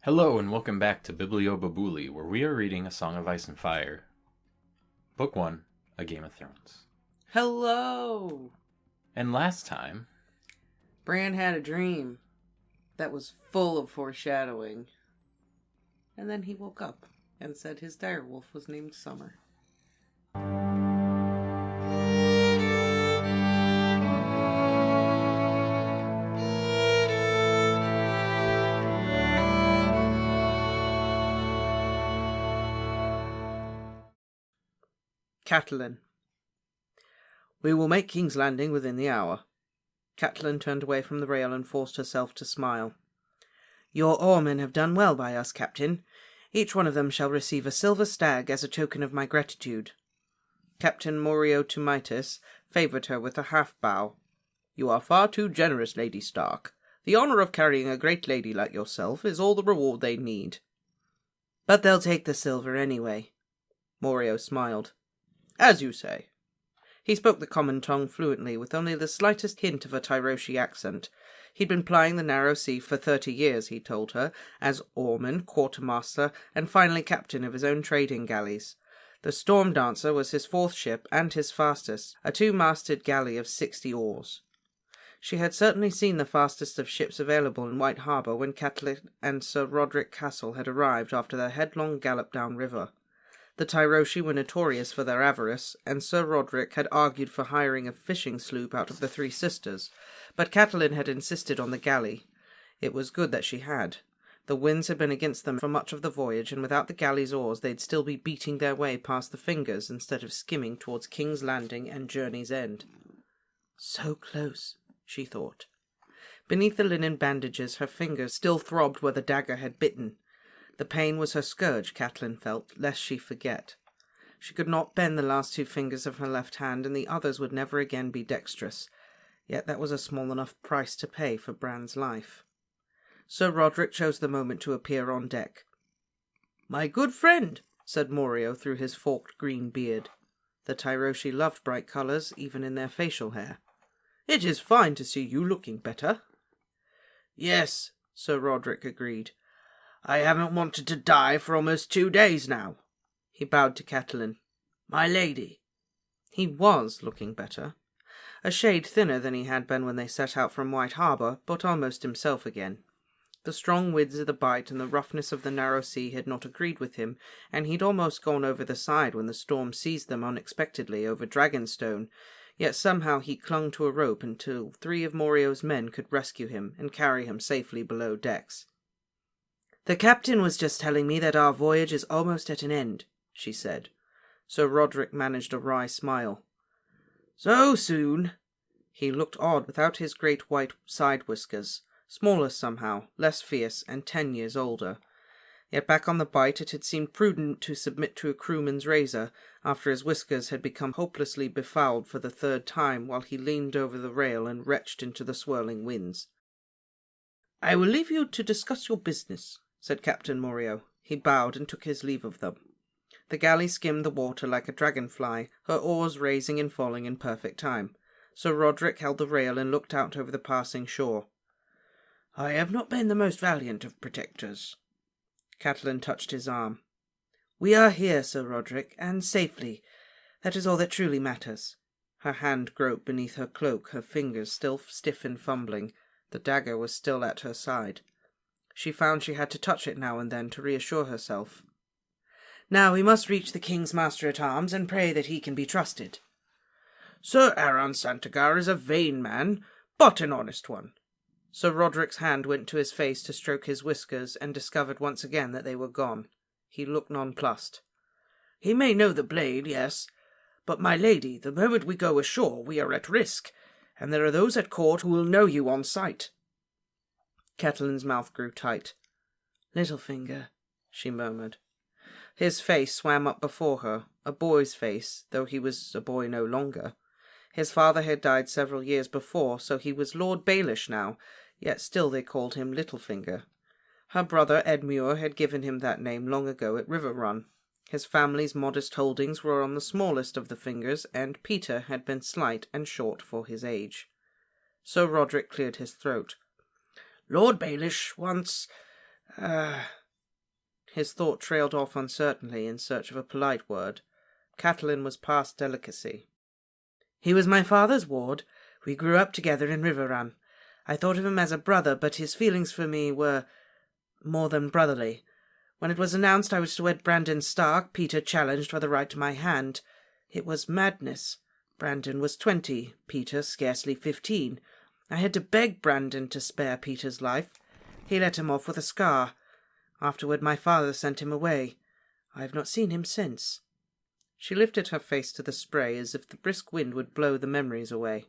Hello and welcome back to Bibliobibuli, where we are reading A Song of Ice and Fire. Book 1, A Game of Thrones. Hello! And last time... Bran had a dream that was full of foreshadowing. And then he woke up and said his direwolf was named Summer. Catelyn. We will make King's Landing within the hour. Catelyn turned away from the rail and forced herself to smile. Your oarmen have done well by us, Captain. Each one of them shall receive a silver stag as a token of my gratitude. Captain Morio Tumitis favoured her with a half-bow. You are far too generous, Lady Stark. The honour of carrying a great lady like yourself is all the reward they need. But they'll take the silver anyway. Morio smiled. As you say. He spoke the common tongue fluently, with only the slightest hint of a Tyroshi accent. He'd been plying the narrow sea for 30 years, he told her, as oarman, quartermaster, and finally captain of his own trading galleys. The Storm Dancer was his fourth ship and his fastest, a 2-masted galley of 60 oars. She had certainly seen the fastest of ships available in White Harbour when Catelyn and Sir Roderick Castle had arrived after their headlong gallop down river. The Tyroshi were notorious for their avarice, and Sir Roderick had argued for hiring a fishing sloop out of the Three Sisters, but Catelyn had insisted on the galley. It was good that she had. The winds had been against them for much of the voyage, and without the galley's oars they'd still be beating their way past the Fingers instead of skimming towards King's Landing and Journey's End. So close, she thought. Beneath the linen bandages her fingers still throbbed where the dagger had bitten. The pain was her scourge, Catelyn felt, lest she forget. She could not bend the last 2 fingers of her left hand, and the others would never again be dexterous. Yet that was a small enough price to pay for Bran's life. Sir Roderick chose the moment to appear on deck. "My good friend," said Morio through his forked green beard. The Tyroshi loved bright colours, even in their facial hair. "It is fine to see you looking better." "Yes," Sir Roderick agreed. "I haven't wanted to die for almost 2 days now." He bowed to Catelyn. "My lady." He was looking better. A shade thinner than he had been when they set out from White Harbour, but almost himself again. The strong winds of the Bight and the roughness of the narrow sea had not agreed with him, and he'd almost gone over the side when the storm seized them unexpectedly over Dragonstone, yet somehow he clung to a rope until 3 of Morio's men could rescue him and carry him safely below decks. "The captain was just telling me that our voyage is almost at an end," she said. Sir Roderick managed a wry smile. "So soon?" He looked odd without his great white side whiskers, smaller somehow, less fierce, and 10 years older. Yet back on the Bight it had seemed prudent to submit to a crewman's razor, after his whiskers had become hopelessly befouled for the 3rd time while he leaned over the rail and retched into the swirling winds. "I will leave you to discuss your business," said Captain Morio. He bowed and took his leave of them. The galley skimmed the water like a dragonfly, her oars raising and falling in perfect time. Sir Roderick held the rail and looked out over the passing shore. "I have not been the most valiant of protectors." Catelyn touched his arm. "We are here, Sir Roderick, and safely. That is all that truly matters." Her hand groped beneath her cloak, her fingers still stiff and fumbling. The dagger was still at her side. She found she had to touch it now and then to reassure herself. "Now we must reach the King's Master-at-Arms and pray that he can be trusted." "Sir Aaron Santagar is a vain man, but an honest one." Sir Roderick's hand went to his face to stroke his whiskers and discovered once again that they were gone. He looked nonplussed. "He may know the blade, yes, but, my lady, the moment we go ashore we are at risk, and there are those at court who will know you on sight." Catelyn's mouth grew tight. "Littlefinger," she murmured. His face swam up before her, a boy's face, though he was a boy no longer. His father had died several years before, so he was Lord Baelish now, yet still they called him Littlefinger. Her brother Edmure had given him that name long ago at River Run. His family's modest holdings were on the smallest of the fingers, and Peter had been slight and short for his age. Sir Roderick cleared his throat. "Lord Baelish once His thought trailed off uncertainly in search of a polite word. Catelyn was past delicacy. "He was my father's ward. We grew up together in Riverrun. I thought of him as a brother, but his feelings for me were more than brotherly. When it was announced I was to wed Brandon Stark, Peter challenged for the right to my hand. It was madness. Brandon was 20, Peter scarcely 15. I had to beg Brandon to spare Peter's life. He let him off with a scar. Afterward my father sent him away. I have not seen him since." She lifted her face to the spray as if the brisk wind would blow the memories away.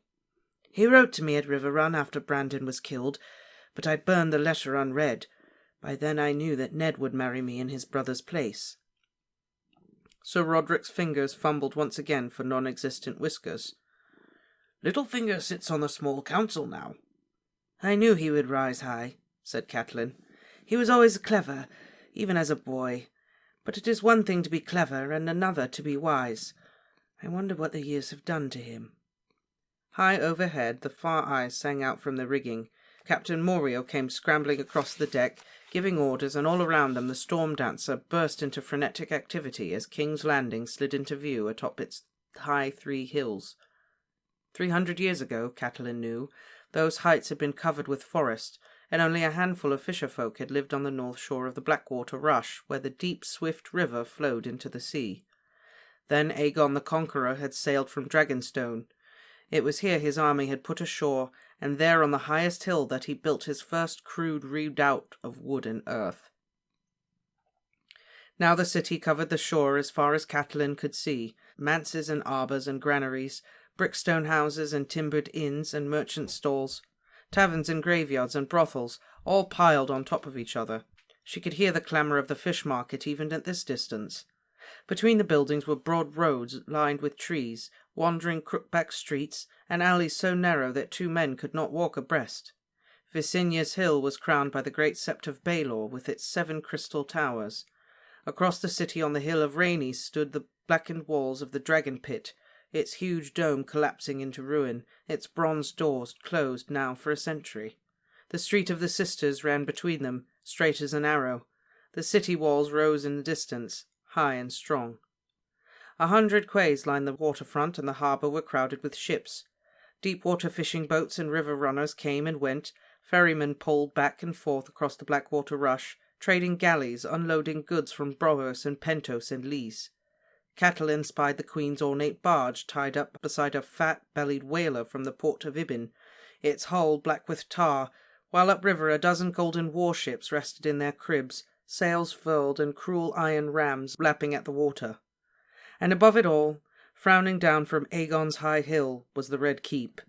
"He wrote to me at Riverrun after Brandon was killed, but I burned the letter unread. By then I knew that Ned would marry me in his brother's place." Sir Roderick's fingers fumbled once again for non-existent whiskers. "Littlefinger sits on the small council now." "I knew he would rise high," said Catelyn. "He was always clever, even as a boy. But it is one thing to be clever and another to be wise. I wonder what the years have done to him." High overhead, the far eyes sang out from the rigging. Captain Morio came scrambling across the deck, giving orders, and all around them the Storm Dancer burst into frenetic activity as King's Landing slid into view atop its high 3 hills. 300 years ago, Catelyn knew, those heights had been covered with forest, and only a handful of fisherfolk had lived on the north shore of the Blackwater Rush, where the deep, swift river flowed into the sea. Then Aegon the Conqueror had sailed from Dragonstone. It was here his army had put ashore, and there on the highest hill that he built his first crude redoubt of wood and earth. Now the city covered the shore as far as Catelyn could see, manses and arbours and granaries, brickstone houses and timbered inns and merchant stalls, taverns and graveyards and brothels, all piled on top of each other. She could hear the clamour of the fish market even at this distance. Between the buildings were broad roads lined with trees, wandering crook-back streets, and alleys so narrow that 2 men could not walk abreast. Visinia's hill was crowned by the great sept of Baelor with its 7 crystal towers. Across the city on the hill of Rhaenys stood the blackened walls of the Dragon Pit, its huge dome collapsing into ruin, its bronze doors closed now for a century. The Street of the Sisters ran between them, straight as an arrow. The city walls rose in the distance, high and strong. 100 quays lined the waterfront, and the harbour were crowded with ships. Deep-water fishing boats and river runners came and went. Ferrymen poled back and forth across the Blackwater Rush, trading galleys, unloading goods from Brovos and Pentos and Lys. Catelyn spied the Queen's ornate barge tied up beside a fat-bellied whaler from the port of Ibin, its hull black with tar, while upriver a dozen golden warships rested in their cribs, sails furled and cruel iron rams lapping at the water. And above it all, frowning down from Aegon's high hill, was the Red Keep.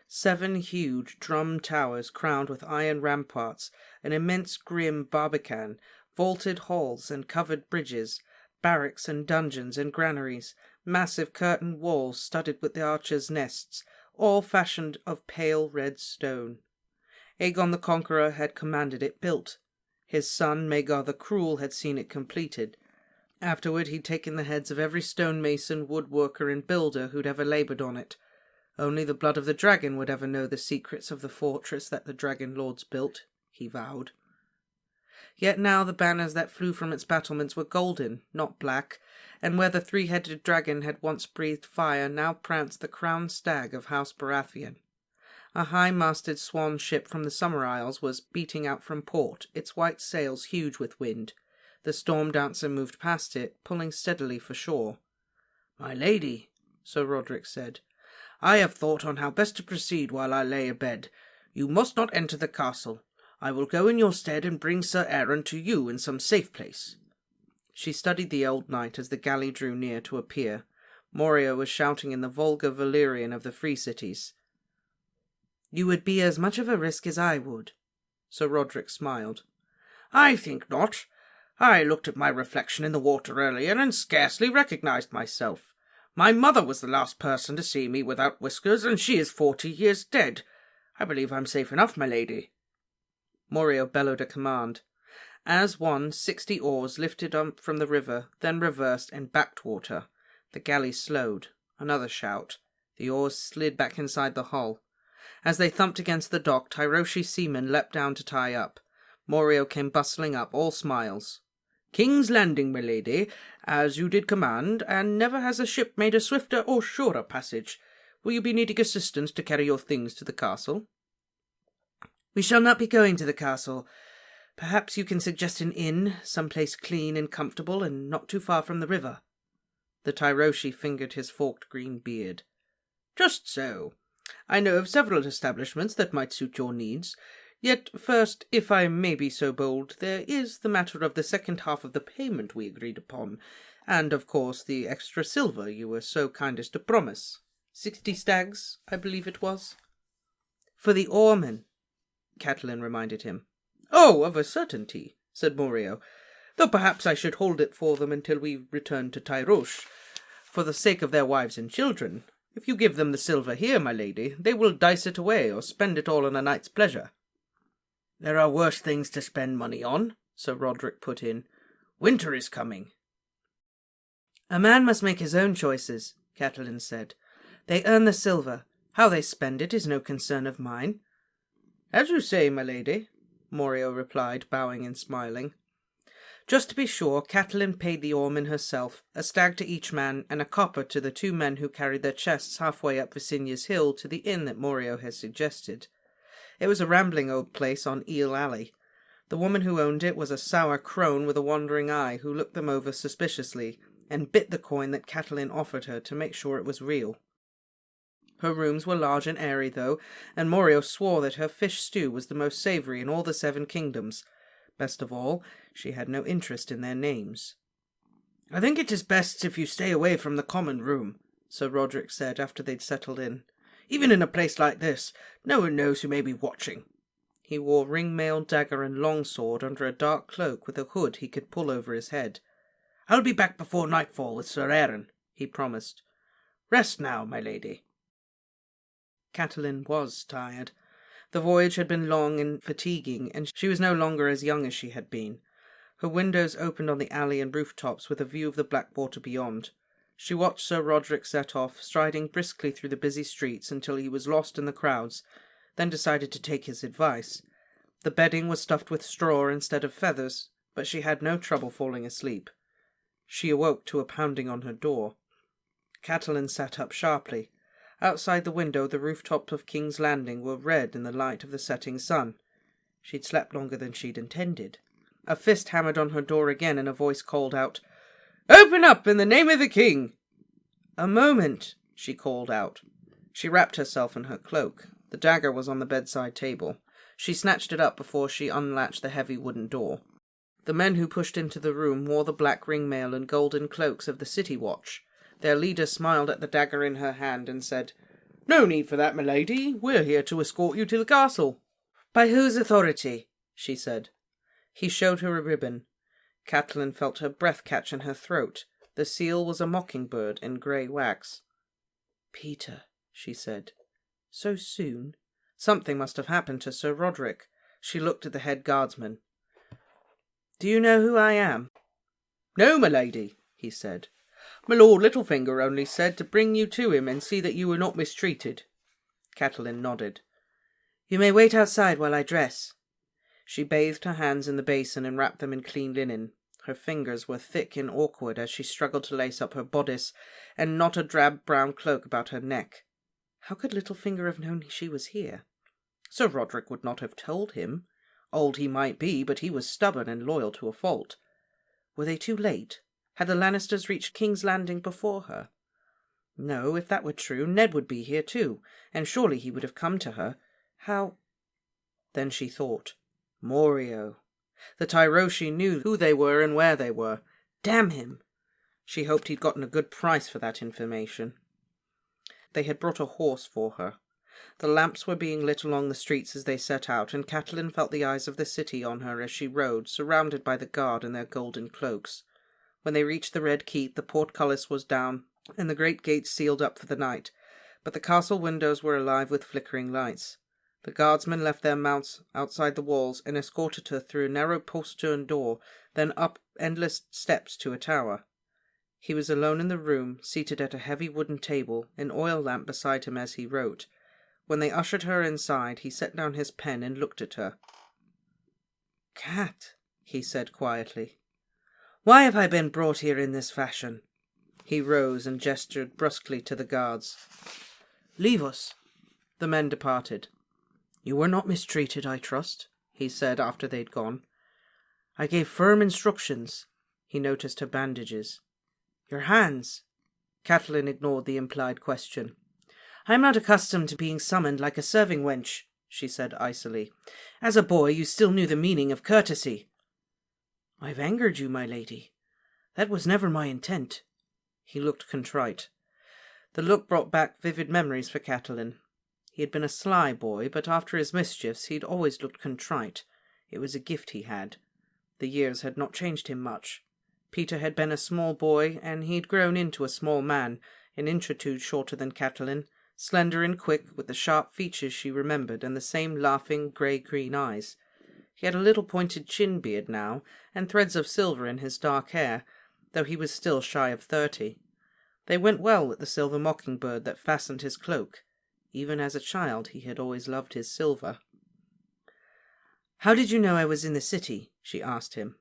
7 huge drum towers crowned with iron ramparts, an immense grim barbican, vaulted halls and covered bridges, barracks and dungeons and granaries, massive curtained walls studded with the archers' nests, all fashioned of pale red stone. Aegon the Conqueror had commanded it built. His son, Maegor the Cruel, had seen it completed. Afterward he'd taken the heads of every stonemason, woodworker and builder who'd ever laboured on it. Only the blood of the dragon would ever know the secrets of the fortress that the dragon lords built, he vowed. Yet now the banners that flew from its battlements were golden, not black, and where the 3-headed dragon had once breathed fire now pranced the crowned stag of House Baratheon. A high-masted swan ship from the Summer Isles was beating out from port, its white sails huge with wind. The Storm Dancer moved past it, pulling steadily for shore. "My lady," Sir Roderick said, "I have thought on how best to proceed while I lay abed. You must not enter the castle. I will go in your stead and bring Sir Aaron to you in some safe place." She studied the old knight as the galley drew near to a pier. Morio was shouting in the vulgar Valyrian of the Free Cities. "You would be as much of a risk as I would." Sir Roderick smiled. "I think not. I looked at my reflection in the water earlier and scarcely recognized myself. My mother was the last person to see me without whiskers, and she is 40 years dead. I believe I'm safe enough, my lady." Morio bellowed a command. As one, 60 oars lifted up from the river, then reversed and backed water. The galley slowed. Another shout. The oars slid back inside the hull. As they thumped against the dock, Tyroshi seamen leapt down to tie up. Morio came bustling up, all smiles. "King's Landing, my lady, as you did command, and never has a ship made a swifter or surer passage. Will you be needing assistance to carry your things to the castle?" "We shall not be going to the castle. Perhaps you can suggest an inn, some place clean and comfortable, and not too far from the river." The Tyroshi fingered his forked green beard. "Just so. I know of several establishments that might suit your needs. Yet first, if I may be so bold, there is the matter of the second half of the payment we agreed upon, and of course the extra silver you were so kind as to promise. 60 stags, I believe it was." "For the oarmen," Catelyn reminded him. "Oh, of a certainty," said Morio, "though perhaps I should hold it for them until we return to Tyrosh, for the sake of their wives and children. If you give them the silver here, my lady, they will dice it away or spend it all on a night's pleasure." "There are worse things to spend money on," Sir Roderick put in. "Winter is coming." "A man must make his own choices," Catelyn said. "They earn the silver. How they spend it is no concern of mine." "As you say, my lady," Morio replied, bowing and smiling. Just to be sure, Catelyn paid the oarmen herself, a stag to each man, and a copper to the 2 men who carried their chests halfway up Visinia's hill to the inn that Morio had suggested. It was a rambling old place on Eel Alley. The woman who owned it was a sour crone with a wandering eye who looked them over suspiciously, and bit the coin that Catelyn offered her to make sure it was real. Her rooms were large and airy, though, and Morio swore that her fish stew was the most savoury in all the 7 kingdoms. Best of all, she had no interest in their names. "I think it is best if you stay away from the common room," Sir Roderick said after they'd settled in. "Even in a place like this, no one knows who may be watching." He wore ring-mailed dagger and longsword under a dark cloak with a hood he could pull over his head. "I'll be back before nightfall with Sir Aaron," he promised. "Rest now, my lady." Catelyn was tired. The voyage had been long and fatiguing, and she was no longer as young as she had been. Her windows opened on the alley and rooftops with a view of the black water beyond. She watched Sir Roderick set off, striding briskly through the busy streets until he was lost in the crowds, then decided to take his advice. The bedding was stuffed with straw instead of feathers, but she had no trouble falling asleep. She awoke to a pounding on her door. Catelyn sat up sharply. Outside the window the rooftops of King's Landing were red in the light of the setting sun. She'd slept longer than she'd intended. A fist hammered on her door again, and a voice called out, "Open up, in the name of the king!" "A moment," she called out. She wrapped herself in her cloak. The dagger was on the bedside table. She snatched it up before she unlatched the heavy wooden door. The men who pushed into the room wore the black ringmail and golden cloaks of the city watch. Their leader smiled at the dagger in her hand and said, "No need for that, my lady. We're here to escort you to the castle." "By whose authority?" she said. He showed her a ribbon. Catelyn felt her breath catch in her throat. The seal was a mockingbird in grey wax. "Peter," she said. "So soon?" Something must have happened to Sir Roderick. She looked at the head guardsman. "Do you know who I am?" "No, my lady," he said. "My Lord Littlefinger only said to bring you to him and see that you were not mistreated." Catelyn nodded. "You may wait outside while I dress." She bathed her hands in the basin and wrapped them in clean linen. Her fingers were thick and awkward as she struggled to lace up her bodice and knot a drab brown cloak about her neck. How could Littlefinger have known she was here? Sir Roderick would not have told him. Old he might be, but he was stubborn and loyal to a fault. Were they too late? Had the Lannisters reached King's Landing before her? No, if that were true, Ned would be here too, and surely he would have come to her. How? Then she thought. Morio. The Tyroshi knew who they were and where they were. Damn him! She hoped he'd gotten a good price for that information. They had brought a horse for her. The lamps were being lit along the streets as they set out, and Catelyn felt the eyes of the city on her as she rode, surrounded by the guard in their golden cloaks. When they reached the Red Keep, the portcullis was down, and the great gates sealed up for the night, but the castle windows were alive with flickering lights. The guardsmen left their mounts outside the walls and escorted her through a narrow postern door, then up endless steps to a tower. He was alone in the room, seated at a heavy wooden table, an oil lamp beside him as he wrote. When they ushered her inside, he set down his pen and looked at her. Cat, he said quietly, why have I been brought here in this fashion? He rose and gestured brusquely to the guards. Leave us. The men departed. You were not mistreated, I trust, he said after they'd gone. I gave firm instructions. He noticed her bandages. Your hands. Catelyn ignored the implied question. I am not accustomed to being summoned like a serving wench, she said icily. As a boy, you still knew the meaning of courtesy. I've angered you, my lady. That was never my intent. He looked contrite. The look brought back vivid memories for Catelyn. He had been a sly boy, but after his mischiefs he'd always looked contrite. It was a gift he had. The years had not changed him much. Peter had been a small boy, and he'd grown into a small man, an inch or two shorter than Catelyn, slender and quick, with the sharp features she remembered and the same laughing grey-green eyes. He had a little pointed chin-beard now, and threads of silver in his dark hair, though he was still shy of 30. They went well with the silver mockingbird that fastened his cloak. Even as a child he had always loved his silver. How did you know I was in the city? She asked him.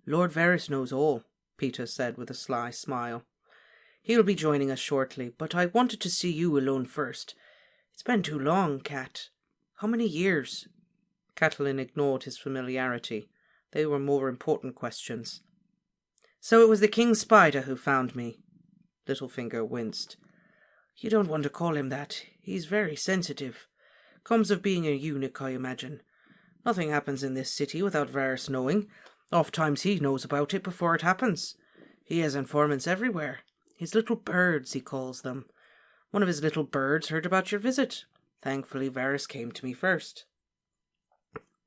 Lord Varys knows all, Peter said with a sly smile. He'll be joining us shortly, but I wanted to see you alone first. It's been too long, Cat. How many years? Catelyn ignored his familiarity. They were more important questions. So it was the King's spider who found me. Littlefinger winced. You don't want to call him that. He's very sensitive. Comes of being a eunuch, I imagine. Nothing happens in this city without Varys knowing. Oft-times he knows about it before it happens. He has informants everywhere. His little birds, he calls them. One of his little birds heard about your visit. Thankfully, Varys came to me first.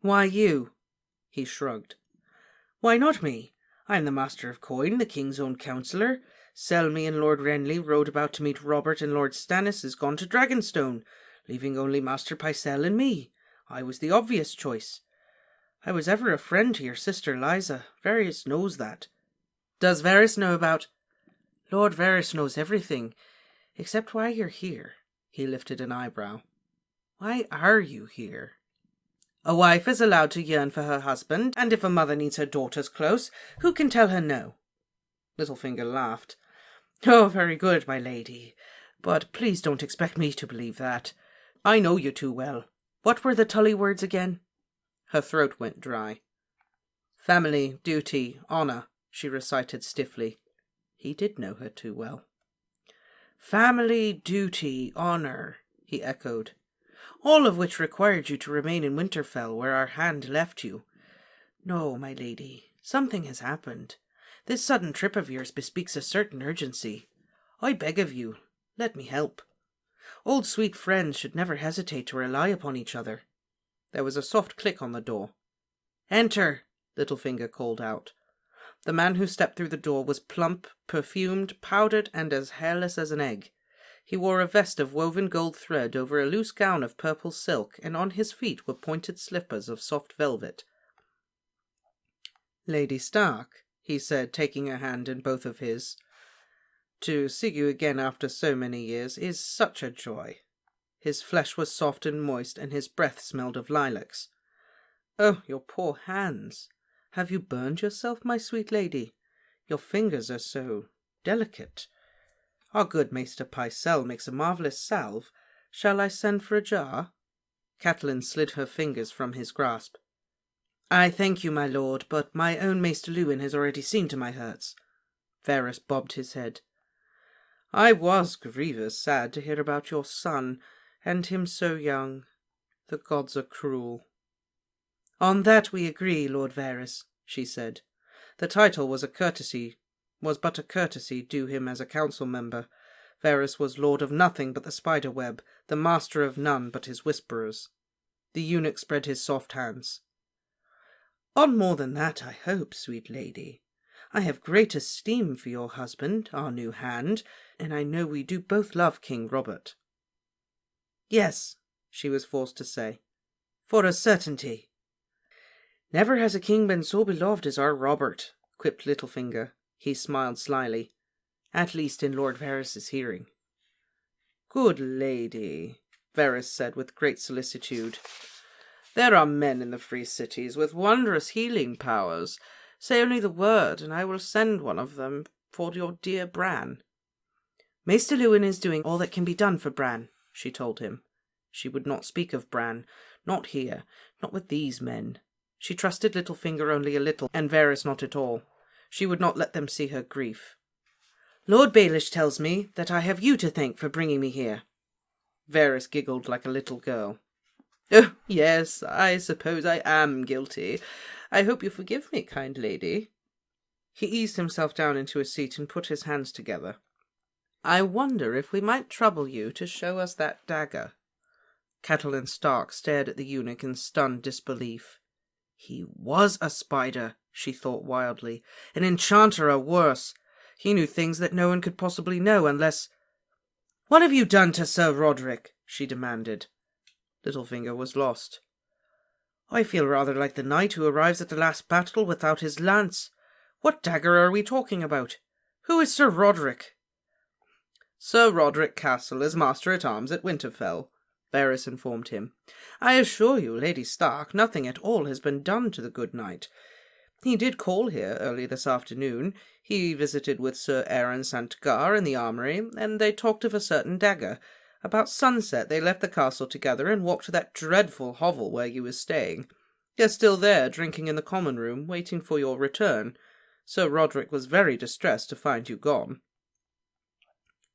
Why you? He shrugged. Why not me? I am the Master of Coin, the King's own counsellor. Selmy and Lord Renly rode about to meet Robert, and Lord Stannis is gone to Dragonstone, leaving only Master Pycelle and me. I was the obvious choice. I was ever a friend to your sister Lysa. Varys knows that. Does Varys know about... Lord Varys knows everything, except why you're here. He lifted an eyebrow. Why are you here? A wife is allowed to yearn for her husband, and if a mother needs her daughters close, who can tell her no? Littlefinger laughed. Oh, very good, my lady. But please don't expect me to believe that. I know you too well. What were the Tully words again? Her throat went dry. Family, duty, honour, she recited stiffly. He did know her too well. Family, duty, honour, he echoed. All of which required you to remain in Winterfell, where our hand left you. No, my lady, something has happened. This sudden trip of yours bespeaks a certain urgency. I beg of you, let me help. Old sweet friends should never hesitate to rely upon each other. There was a soft click on the door. Enter, Littlefinger called out. The man who stepped through the door was plump, perfumed, powdered, and as hairless as an egg. He wore a vest of woven gold thread over a loose gown of purple silk, and on his feet were pointed slippers of soft velvet. Lady Stark, he said, taking her hand in both of his. To see you again after so many years is such a joy. His flesh was soft and moist, and his breath smelled of lilacs. Oh, your poor hands! Have you burned yourself, my sweet lady? Your fingers are so delicate. Our good Maester Pycelle makes a marvellous salve. Shall I send for a jar? Catelyn slid her fingers from his grasp. I thank you, my lord, but my own Maester Luwin has already seen to my hurts. Varys bobbed his head. I was grievous sad to hear about your son, and him so young. The gods are cruel. On that we agree, Lord Varys, she said. The title was but a courtesy due him as a council member. Varys was lord of nothing but the spider web, the master of none but his whisperers. The eunuch spread his soft hands. On more than that, I hope, sweet lady. I have great esteem for your husband, our new hand, and I know we do both love King Robert. Yes, she was forced to say, for a certainty. Never has a king been so beloved as our Robert, quipped Littlefinger. He smiled slyly. At least in Lord Varys's hearing. Good lady, Varys said with great solicitude. There are men in the free cities with wondrous healing powers. Say only the word, and I will send one of them for your dear Bran." "Maester Lewin is doing all that can be done for Bran," she told him. She would not speak of Bran, not here, not with these men. She trusted Littlefinger only a little, and Varys not at all. She would not let them see her grief. "Lord Baelish tells me that I have you to thank for bringing me here." Varys giggled like a little girl. "Oh, yes, I suppose I am guilty. I hope you forgive me, kind lady." He eased himself down into a seat and put his hands together. "I wonder if we might trouble you to show us that dagger." Catelyn Stark stared at the eunuch in stunned disbelief. He was a spider, she thought wildly. An enchanter or worse. He knew things that no one could possibly know unless... "What have you done to Sir Roderick?" she demanded. Littlefinger was lost. "I feel rather like the knight who arrives at the last battle without his lance. What dagger are we talking about? Who is Sir Roderick?" "Sir Roderick Castle is master-at-arms at Winterfell," Varys informed him. "I assure you, Lady Stark, nothing at all has been done to the good knight. He did call here early this afternoon. He visited with Sir Aaron Santgar in the armoury, and they talked of a certain dagger. About sunset they left the castle together and walked to that dreadful hovel where you were staying. They're still there, drinking in the common room, waiting for your return. Sir Roderick was very distressed to find you gone."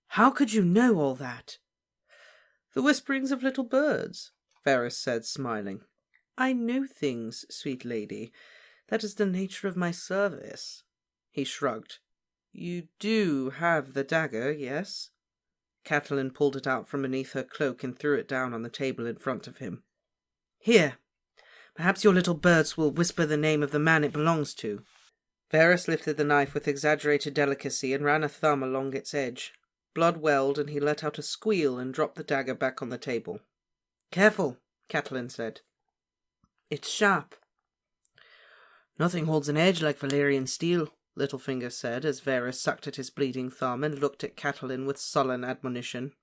"How could you know all that?" "The whisperings of little birds," Varys said, smiling. "I know things, sweet lady. That is the nature of my service." He shrugged. "You do have the dagger, yes?" Catelyn pulled it out from beneath her cloak and threw it down on the table in front of him. "Here. Perhaps your little birds will whisper the name of the man it belongs to." Varys lifted the knife with exaggerated delicacy and ran a thumb along its edge. Blood welled, and he let out a squeal and dropped the dagger back on the table. "Careful," Catelyn said. "It's sharp." "Nothing holds an edge like Valyrian steel," Littlefinger said, as Varys sucked at his bleeding thumb and looked at Catelyn with sullen admonition.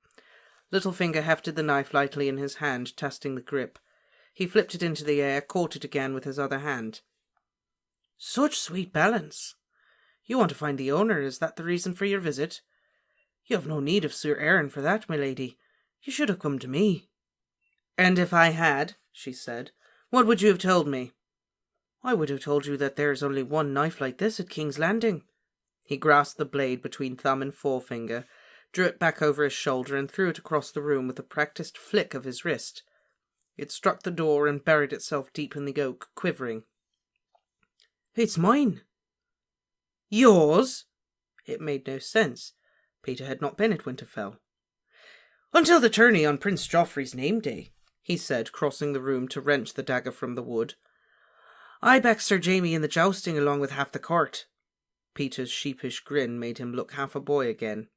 Littlefinger hefted the knife lightly in his hand, testing the grip. He flipped it into the air, caught it again with his other hand. "Such sweet balance. You want to find the owner, is that the reason for your visit? You have no need of Sir Aaron for that, my lady. You should have come to me." "And if I had," she said, "what would you have told me?" "I would have told you that there is only one knife like this at King's Landing." He grasped the blade between thumb and forefinger, drew it back over his shoulder, and threw it across the room with a practised flick of his wrist. It struck the door and buried itself deep in the oak, quivering. "It's mine." "Yours?" It made no sense. Peter had not been at Winterfell. "Until the tourney on Prince Joffrey's name day," he said, crossing the room to wrench the dagger from the wood. "I backed Sir Jaime in the jousting along with half the court." Peter's sheepish grin made him look half a boy again.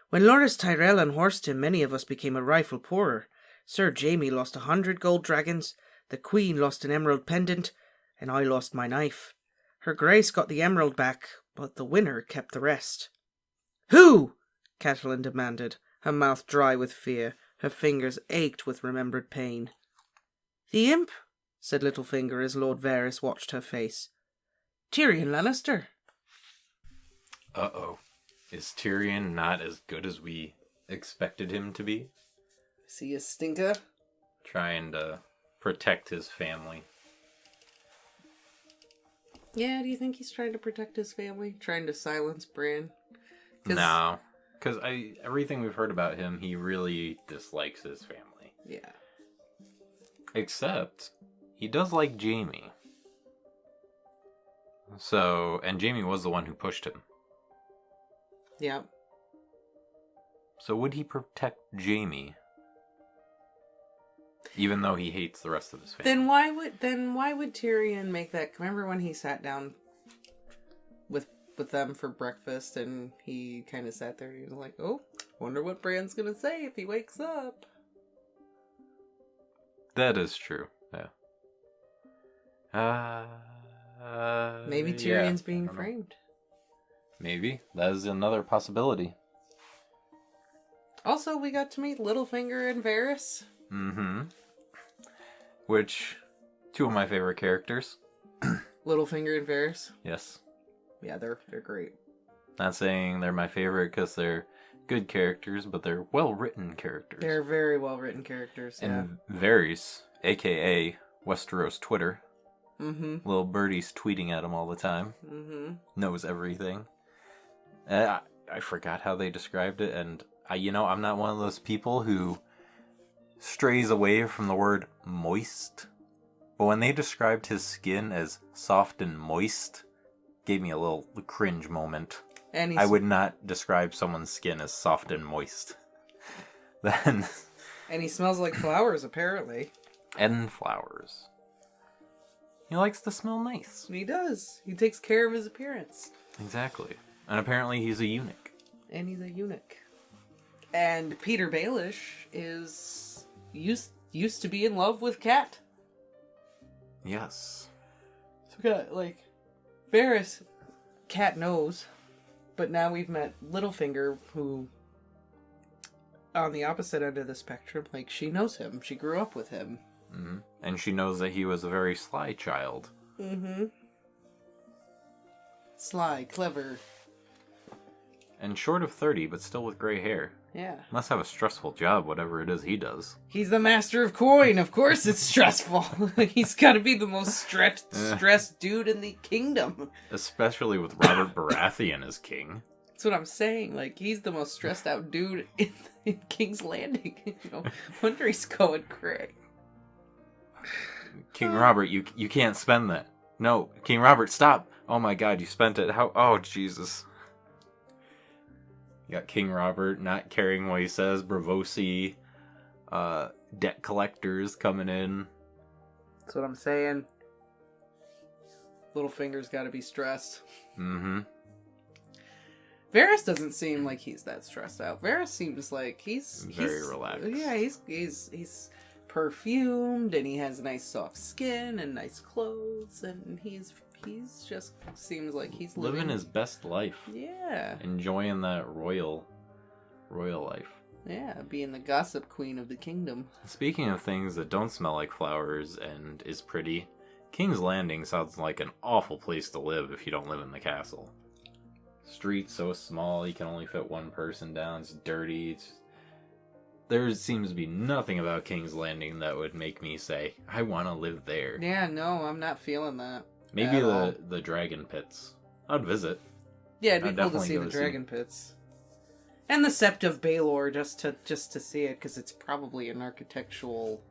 "When Loras Tyrell unhorsed him, many of us became a rifle poorer. Sir Jaime lost 100 gold dragons, the Queen lost an emerald pendant, and I lost my knife. Her Grace got the emerald back, but the winner kept the rest." "Who?" Catelyn demanded, her mouth dry with fear. Her fingers ached with remembered pain. "The imp," said Littlefinger as Lord Varys watched her face. "Tyrion Lannister." Uh-oh. Is Tyrion not as good as we expected him to be? "See a stinker?" Trying to protect his family. Yeah, do you think he's trying to protect his family? Trying to silence Bran? No. Because everything we've heard about him, he really dislikes his family. Yeah. Except, he does like Jaime. So, and Jaime was the one who pushed him. Yeah. So would he protect Jaime? Even though he hates the rest of his family. Then why would Tyrion make that? Remember when he sat down with them for breakfast and he kind of sat there and he was like, "Oh, wonder what Bran's gonna say if he wakes up." That is true. Yeah. Maybe Tyrion's being framed. Maybe. That is another possibility. Also, we got to meet Littlefinger and Varys. Mm-hmm. which, two of my favorite characters. Littlefinger and Varys. Yes. Yeah, they're great. Not saying they're my favorite because they're good characters, but they're well-written characters. They're very well-written characters, yeah. And Varys, a.k.a. Westeros Twitter. Mm-hmm. Little birdie's tweeting at him all the time. Mm-hmm. Knows everything. I forgot how they described it, and I'm not one of those people who strays away from the word moist. But when they described his skin as soft and moist, gave me a little cringe moment. And I would not describe someone's skin as soft and moist. Then. And he smells like flowers, apparently. And flowers. He likes to smell nice. He does. He takes care of his appearance. Exactly. And apparently he's a eunuch. And he's a eunuch. And Peter Baelish is used to be in love with Cat. Yes. So we got, Varys, Cat knows. But now we've met Littlefinger, who, on the opposite end of the spectrum, she knows him. She grew up with him. Mm-hmm. And she knows that he was a very sly child. Mm-hmm. Sly, clever. And short of 30, but still with gray hair. Yeah. Must have a stressful job, whatever it is he does. He's the master of coin. Of course it's stressful. He's got to be the most stressed dude in the kingdom. Especially with Robert Baratheon as king. That's what I'm saying. He's the most stressed out dude in King's Landing. Wonder he's going cray. King Robert, you can't spend that. No, King Robert, stop. Oh my god, you spent it. How? Oh, Jesus. You got King Robert not caring what he says. Bravosi, debt collectors coming in. That's what I'm saying. Littlefinger's got to be stressed. Mm-hmm. Varys doesn't seem like he's that stressed out. Varys seems like he's very relaxed. Yeah, he's perfumed and he has nice soft skin and nice clothes and he's just seems like he's living his best life. Yeah. Enjoying that royal life. Yeah, being the gossip queen of the kingdom. Speaking of things that don't smell like flowers and is pretty, King's Landing sounds like an awful place to live if you don't live in the castle. Streets so small you can only fit one person down. It's dirty. There seems to be nothing about King's Landing that would make me say, I want to live there. Yeah, no, I'm not feeling that. Maybe the dragon pits. I'd visit. Yeah, it'd be cool to see the dragon pits. And the Sept of Baelor, just to see it, because it's probably an architectural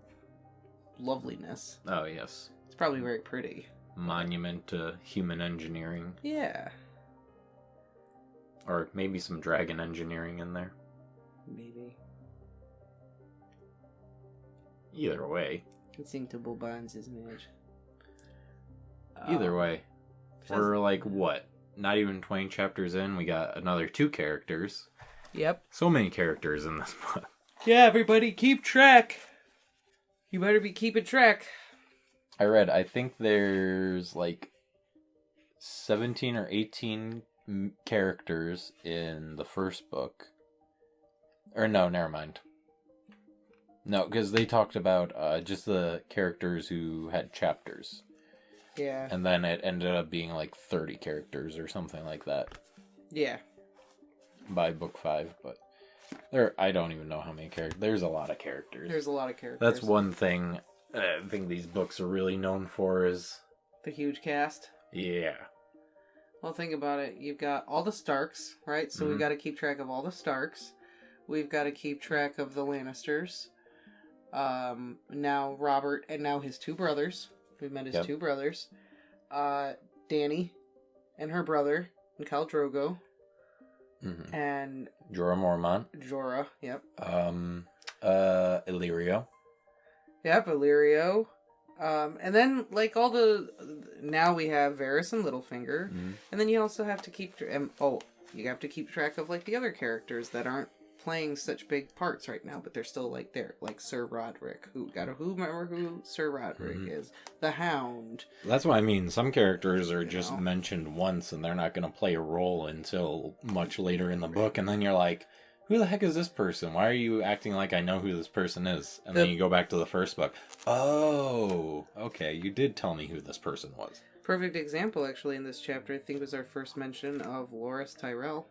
loveliness. Oh, yes. It's probably very pretty. Monument to human engineering. Yeah. Or maybe some dragon engineering in there. Maybe. Either way. Listening to Boban's image. Either way. We're what? Not even 20 chapters in, we got another 2 characters. Yep. So many characters in this book. Yeah, everybody keep track. You better be keeping track. I think there's 17 or 18 characters in the first book. Or no, never mind. No, because they talked about just the characters who had chapters. Yeah. And then it ended up being 30 characters or something like that. Yeah. By book 5, but I don't even know how many characters. There's a lot of characters. There's a lot of characters. That's one thing I think these books are really known for is... the huge cast? Yeah. Well, think about it. You've got all the Starks, right? So we've got to keep track of all the Starks. We've got to keep track of the Lannisters. Now Robert, and now his 2 brothers. We've met his 2 brothers. Dany and her brother, and Khal Drogo. Mm-hmm. And Jorah Mormont. Jorah, yep. Illyrio. Yep, Illyrio. And then, now we have Varys and Littlefinger. Mm-hmm. And then you also have to keep, you have to keep track of, the other characters that aren't playing such big parts right now, but they're still, there. Like Sir Roderick. Remember who Sir Roderick is? The Hound. That's what I mean. Some characters are just mentioned once, and they're not going to play a role until much later in the book, and then you're like, who the heck is this person? Why are you acting like I know who this person is? And then you go back to the first book. Oh, okay, you did tell me who this person was. Perfect example, actually, in this chapter, I think was our first mention of Loras Tyrell.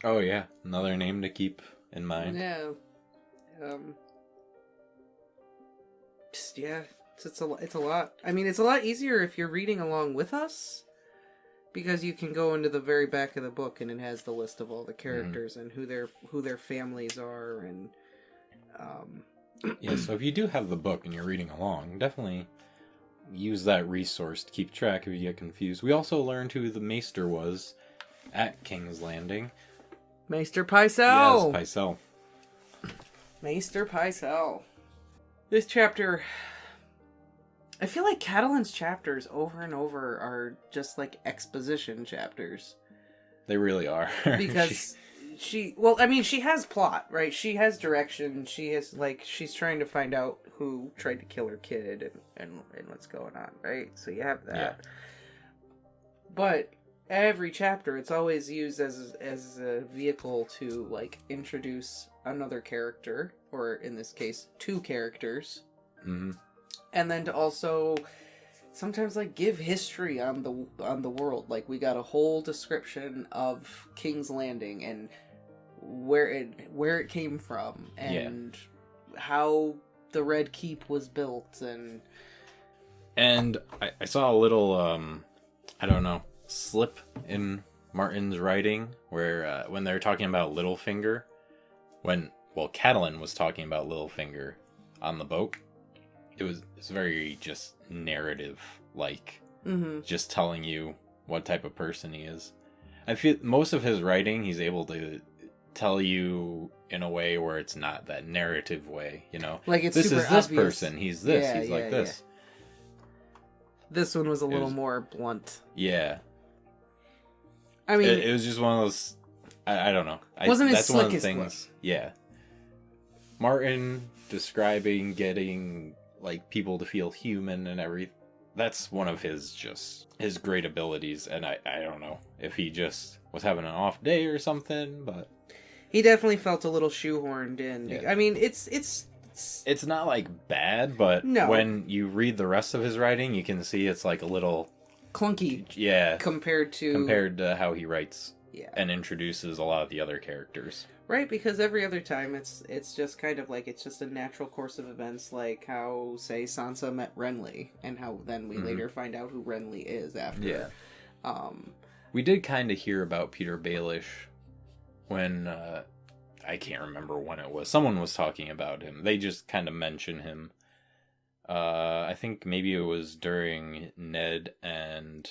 Oh, yeah. Another name to keep in mind. Yeah. Yeah, it's a lot. I mean, it's a lot easier if you're reading along with us, because you can go into the very back of the book and it has the list of all the characters and who their families are, and yeah. So if you do have the book and you're reading along, definitely use that resource to keep track if you get confused. We also learned who the Maester was at King's Landing. Maester Pycelle. Yes, Pycelle. Maester Pycelle. This chapter, I feel like Catelyn's chapters over and over are just like exposition chapters. They really are. Because she has plot, right? She has direction. She has, like, she's trying to find out who tried to kill her kid and what's going on, right? So you have that. Yeah. But every chapter, it's always used as a vehicle to, like, introduce another character, or in this case, two characters. Mm-hmm. And then to also sometimes, like, give history on the world. Like, we got a whole description of King's Landing and where it came from, and how the Red Keep was built, and I saw a little I don't know, slip in Martin's writing where when they were talking about Littlefinger, Catelyn was talking about Littlefinger on the boat. It's very just narrative, like, just telling you what type of person he is. I feel most of his writing, he's able to tell you in a way where it's not that narrative way, you know? Like, it's this super is this obvious. person, he's this, he's like this. This one was a little more blunt. Yeah. I mean, it was just one of those, I don't know. Wasn't as that's slick one of the as things. Yeah. Martin describing getting, like, people to feel human and everything. That's one of his great abilities, and I don't know if he just was having an off day or something, but he definitely felt a little shoehorned in. Yeah. I mean, it's not like bad, but no. When you read the rest of his writing, you can see it's like a little clunky. Yeah. Compared to how he writes and introduces a lot of the other characters. Right, because every other time it's just kind of like, it's just a natural course of events, like how, say, Sansa met Renly, and how then we later find out who Renly is after. Yeah. We did kind of hear about Peter Baelish when, I can't remember when it was. Someone was talking about him. They just kind of mention him. I think maybe it was during Ned and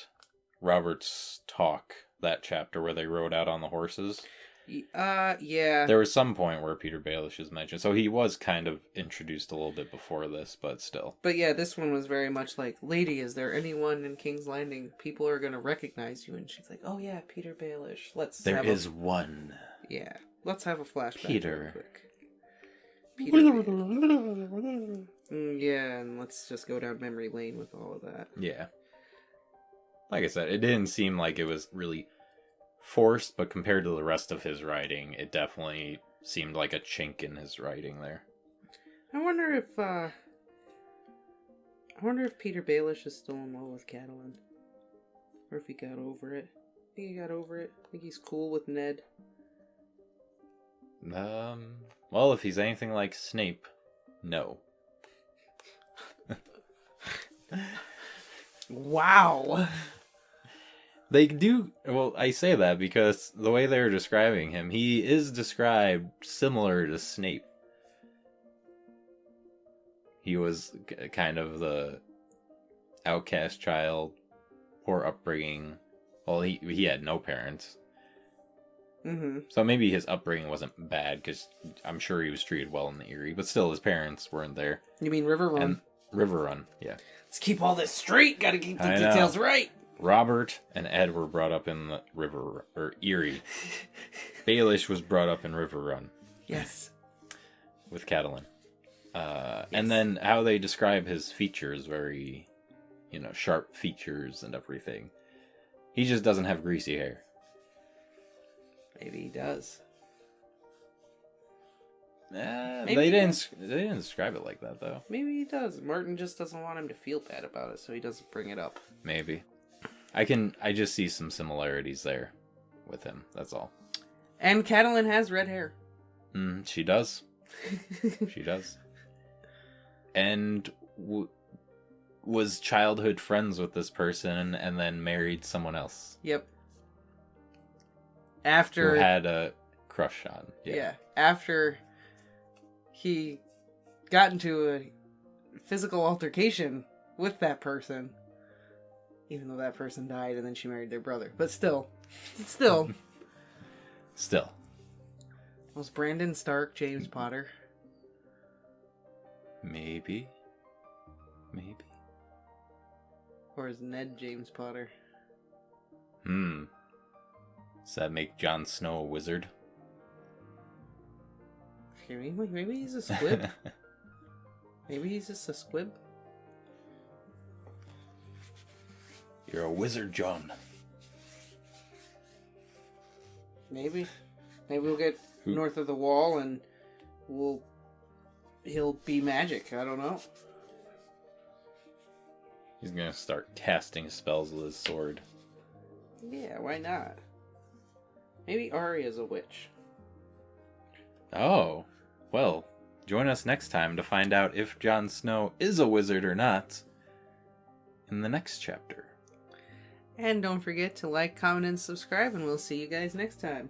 Robert's talk, that chapter where they rode out on the horses. Yeah. There was some point where Peter Baelish is mentioned, so he was kind of introduced a little bit before this, but still. But yeah, this one was very much like, lady, is there anyone in King's Landing people are going to recognize you? And she's like, oh yeah, Peter Baelish. There is one. Yeah. Let's have a flashback Peter. real quick. Yeah, and let's just go down memory lane with all of that. Yeah. Like I said, it didn't seem like it was really forced, but compared to the rest of his writing, it definitely seemed like a chink in his writing there. I wonder if Peter Baelish is still in love with Catelyn, or if he got over it. I think he got over it. I think he's cool with Ned. Well, if he's anything like Snape, no. Wow. They do, well, I say that because the way they're describing him, he is described similar to Snape. He was kind of the outcast child, poor upbringing. Well, he had no parents. Mm-hmm. So maybe his upbringing wasn't bad, because I'm sure he was treated well in the Eyrie, but still his parents weren't there. You mean Riverrun? And Riverrun, yeah. Let's keep all this straight, gotta keep the details right. Robert and Ed were brought up in the Eyrie. Baelish was brought up in Riverrun. Yes. With Catelyn. And then how they describe his features, very, sharp features and everything. He just doesn't have greasy hair. Maybe he does. They didn't describe it like that though. Maybe he does. Martin just doesn't want him to feel bad about it, so he doesn't bring it up. Maybe. I just see some similarities there with him. That's all. And Catelyn has red hair. She does. She does. And was childhood friends with this person and then married someone else. Yep. After who had a crush on. Yeah. After he got into a physical altercation with that person, even though that person died and then she married their brother. But still. Was Brandon Stark James Potter? Maybe. Or is Ned James Potter? Does that make Jon Snow a wizard? Maybe he's a squib. Maybe he's just a squib. You're a wizard, John. Maybe we'll get north of the wall and he'll be magic. I don't know. He's gonna start casting spells with his sword. Yeah, why not? Maybe Arya's a witch. Oh, well, join us next time to find out if Jon Snow is a wizard or not in the next chapter. And don't forget to like, comment, and subscribe, and we'll see you guys next time.